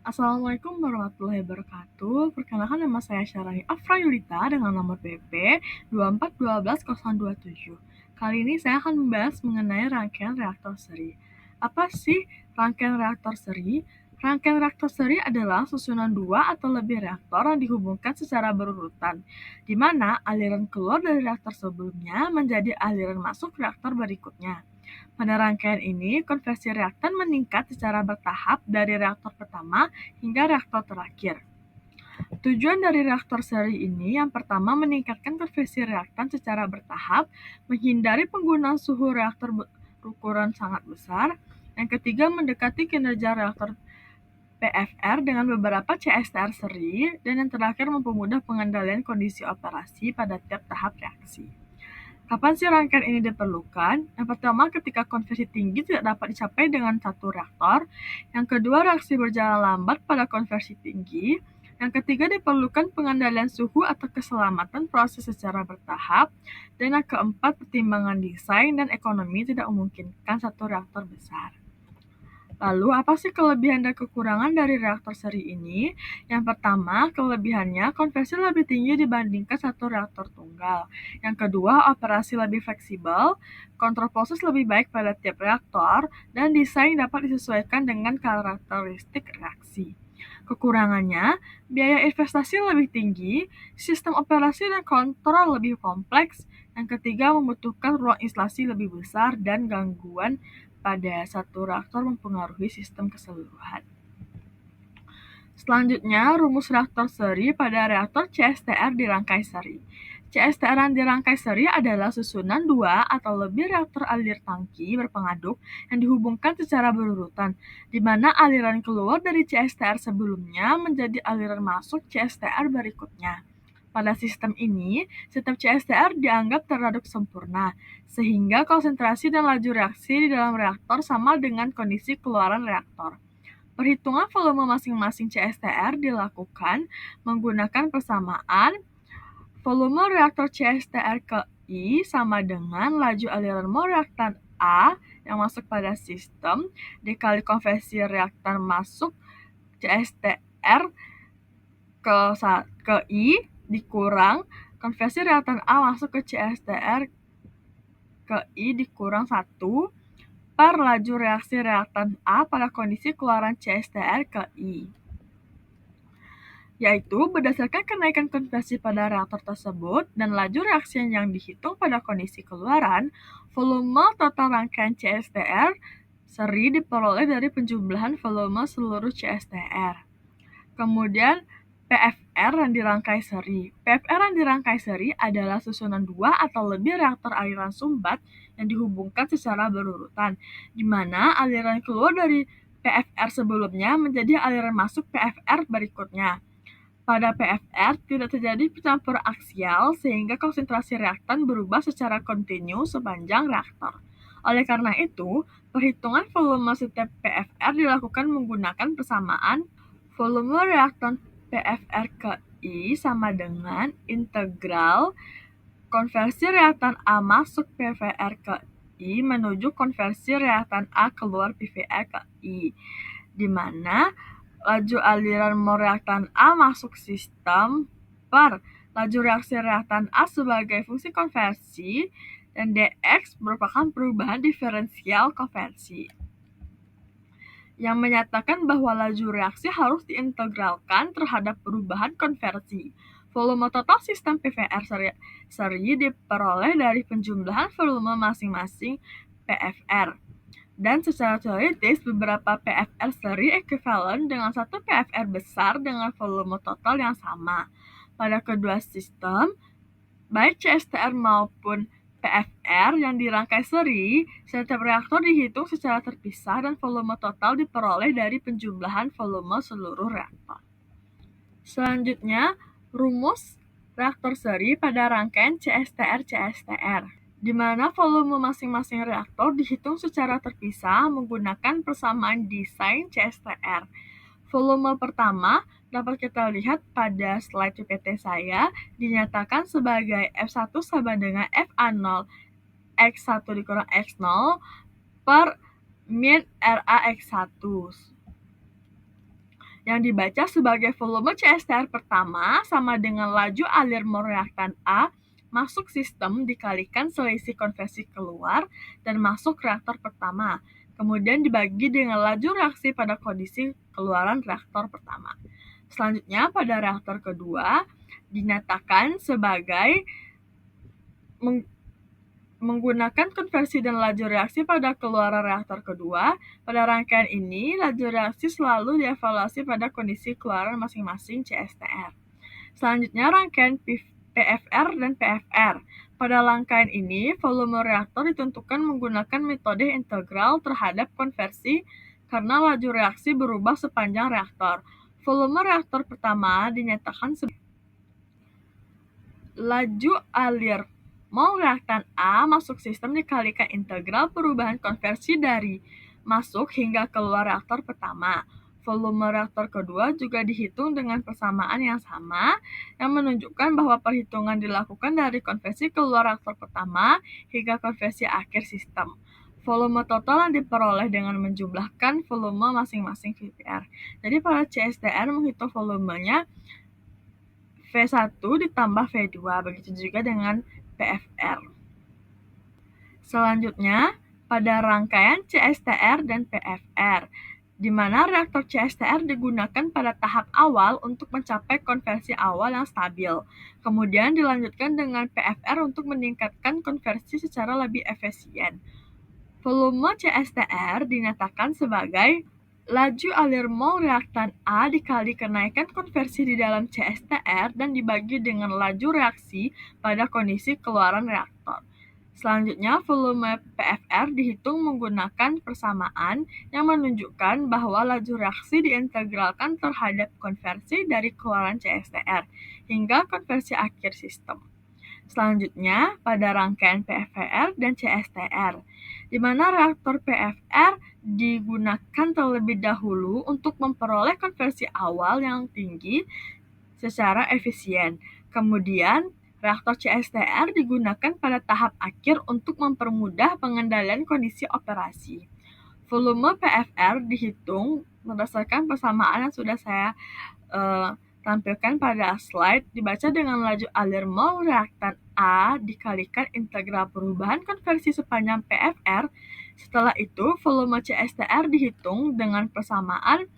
Assalamualaikum warahmatullahi wabarakatuh. Perkenalkan, nama saya Syarani Afra Yulita dengan nomor BP 24121027. Kali ini saya akan membahas mengenai rangkaian reaktor seri. Apa sih rangkaian reaktor seri? Rangkaian reaktor seri adalah susunan dua atau lebih reaktor yang dihubungkan secara berurutan, di mana aliran keluar dari reaktor sebelumnya menjadi aliran masuk reaktor berikutnya. Pada rangkaian ini, konversi reaktan meningkat secara bertahap dari reaktor pertama hingga reaktor terakhir. Tujuan dari reaktor seri ini yang pertama meningkatkan konversi reaktan secara bertahap, menghindari penggunaan suhu reaktor berukuran sangat besar. Yang ketiga, mendekati kinerja reaktor PFR dengan beberapa CSTR seri, dan yang terakhir mempermudah pengendalian kondisi operasi pada tiap tahap reaksi. Kapan sih rangkaian ini diperlukan? Yang pertama, ketika konversi tinggi tidak dapat dicapai dengan satu reaktor. Yang kedua, reaksi berjalan lambat pada konversi tinggi. Yang ketiga, diperlukan pengendalian suhu atau keselamatan proses secara bertahap. Dan yang keempat, pertimbangan desain dan ekonomi tidak memungkinkan satu reaktor besar. Lalu, apa sih kelebihan dan kekurangan dari reaktor seri ini? Yang pertama, kelebihannya konversi lebih tinggi dibandingkan satu reaktor tunggal. Yang kedua, operasi lebih fleksibel, kontrol proses lebih baik pada tiap reaktor, dan desain dapat disesuaikan dengan karakteristik reaksi. Kekurangannya, biaya investasi lebih tinggi, sistem operasi dan kontrol lebih kompleks. Yang ketiga, membutuhkan ruang instalasi lebih besar dan gangguan pada satu reaktor mempengaruhi sistem keseluruhan. Selanjutnya, rumus reaktor seri pada reaktor CSTR dirangkai seri. CSTR yang dirangkai seri adalah susunan dua atau lebih reaktor alir tangki berpengaduk yang dihubungkan secara berurutan, di mana aliran keluar dari CSTR sebelumnya menjadi aliran masuk CSTR berikutnya. Pada sistem ini, setiap CSTR dianggap teraduk sempurna, sehingga konsentrasi dan laju reaksi di dalam reaktor sama dengan kondisi keluaran reaktor. Perhitungan volume masing-masing CSTR dilakukan menggunakan persamaan volume reaktor CSTR ke I sama dengan laju aliran mol reaktan A yang masuk pada sistem dikali konversi reaktan masuk CSTR ke I dikurang konversi reaktan A masuk ke CSTR ke I dikurang 1 per laju reaksi reaktan A pada kondisi keluaran CSTR ke I. Yaitu berdasarkan kenaikan konversi pada reaktor tersebut dan laju reaksi yang dihitung pada kondisi keluaran, volume total rangkaian CSTR seri diperoleh dari penjumlahan volume seluruh CSTR. Kemudian, PFR yang dirangkai seri. PFR yang dirangkai seri adalah susunan dua atau lebih reaktor aliran sumbat yang dihubungkan secara berurutan, di mana aliran keluar dari PFR sebelumnya menjadi aliran masuk PFR berikutnya. Pada PFR, tidak terjadi pencampur aksial sehingga konsentrasi reaktan berubah secara kontinu sepanjang reaktor. Oleh karena itu, perhitungan volume setiap PFR dilakukan menggunakan persamaan volume reaktan PFR ke I sama dengan integral konversi reaktan A masuk PVR ke I menuju konversi reaktan A keluar PVR ke I, di mana laju aliran mol reaktan A masuk sistem per laju reaksi reaktan A sebagai fungsi konversi, dan dx merupakan perubahan diferensial konversi yang menyatakan bahwa laju reaksi harus diintegralkan terhadap perubahan konversi. Volume total sistem PVR seri diperoleh dari penjumlahan volume masing-masing PFR. Dan secara teoritis, beberapa PFR seri ekuivalen dengan satu PFR besar dengan volume total yang sama. Pada kedua sistem, baik CSTR maupun PFR yang dirangkai seri, setiap reaktor dihitung secara terpisah dan volume total diperoleh dari penjumlahan volume seluruh reaktor. Selanjutnya, rumus reaktor seri pada rangkaian CSTR-CSTR, di mana volume masing-masing reaktor dihitung secara terpisah menggunakan persamaan desain CSTR. Volume pertama dapat kita lihat pada slide PPT saya, dinyatakan sebagai F1 sama dengan FA0 X1 dikurang X0 per min RA X1. yang dibaca sebagai volume CSTR pertama sama dengan laju alir mol reaktan A masuk sistem dikalikan selisih konversi keluar dan masuk reaktor pertama, kemudian dibagi dengan laju reaksi pada kondisi keluaran reaktor pertama. Selanjutnya, pada reaktor kedua dinyatakan sebagai menggunakan konversi dan laju reaksi pada keluaran reaktor kedua. Pada rangkaian ini, laju reaksi selalu dievaluasi pada kondisi keluaran masing-masing CSTR. Selanjutnya, rangkaian PFR dan PFR. Pada rangkaian ini, volume reaktor ditentukan menggunakan metode integral terhadap konversi karena laju reaksi berubah sepanjang reaktor. Volume reaktor pertama dinyatakan sebagai laju alir mol reaktan A masuk sistem dikalikan integral perubahan konversi dari masuk hingga keluar reaktor pertama. Volume reaktor kedua juga dihitung dengan persamaan yang sama, yang menunjukkan bahwa perhitungan dilakukan dari konversi keluar reaktor pertama hingga konversi akhir sistem. Volume total yang diperoleh dengan menjumlahkan volume masing-masing VPR. Jadi pada CSTR menghitung volumenya V1 ditambah V2, begitu juga dengan PFR. Selanjutnya, pada rangkaian CSTR dan PFR, di mana reaktor CSTR digunakan pada tahap awal untuk mencapai konversi awal yang stabil. Kemudian dilanjutkan dengan PFR untuk meningkatkan konversi secara lebih efisien. Volume CSTR dinyatakan sebagai laju alir mol reaktan A dikali kenaikan konversi di dalam CSTR dan dibagi dengan laju reaksi pada kondisi keluaran reaktor. Selanjutnya, volume PFR dihitung menggunakan persamaan yang menunjukkan bahwa laju reaksi diintegralkan terhadap konversi dari keluaran CSTR hingga konversi akhir sistem. Selanjutnya, pada rangkaian PFR dan CSTR, di mana reaktor PFR digunakan terlebih dahulu untuk memperoleh konversi awal yang tinggi secara efisien. Kemudian, reaktor CSTR digunakan pada tahap akhir untuk mempermudah pengendalian kondisi operasi. Volume PFR dihitung berdasarkan persamaan yang sudah saya tampilkan pada slide, dibaca dengan laju alir mol reaktan A dikalikan integral perubahan konversi sepanjang PFR. Setelah itu, volume CSTR dihitung dengan persamaan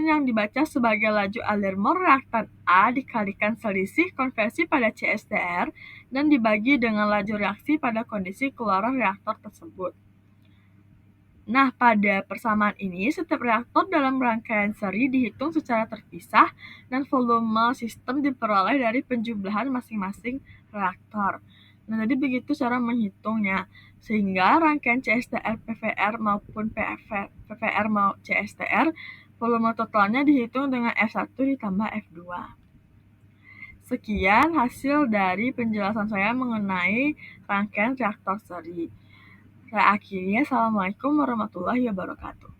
yang dibaca sebagai laju alir mol reaktan A dikalikan selisih konversi pada CSTR dan dibagi dengan laju reaksi pada kondisi keluaran reaktor tersebut. Nah, pada persamaan ini, setiap reaktor dalam rangkaian seri dihitung secara terpisah dan volume sistem diperoleh dari penjumlahan masing-masing reaktor. Nah, jadi begitu cara menghitungnya. Sehingga rangkaian CSTR, PFR maupun PFR mau CSTR, volume totalnya dihitung dengan F1 ditambah F2. Sekian hasil dari penjelasan saya mengenai rangkaian reaktor seri. Saya akhiri. Assalamualaikum warahmatullahi wabarakatuh.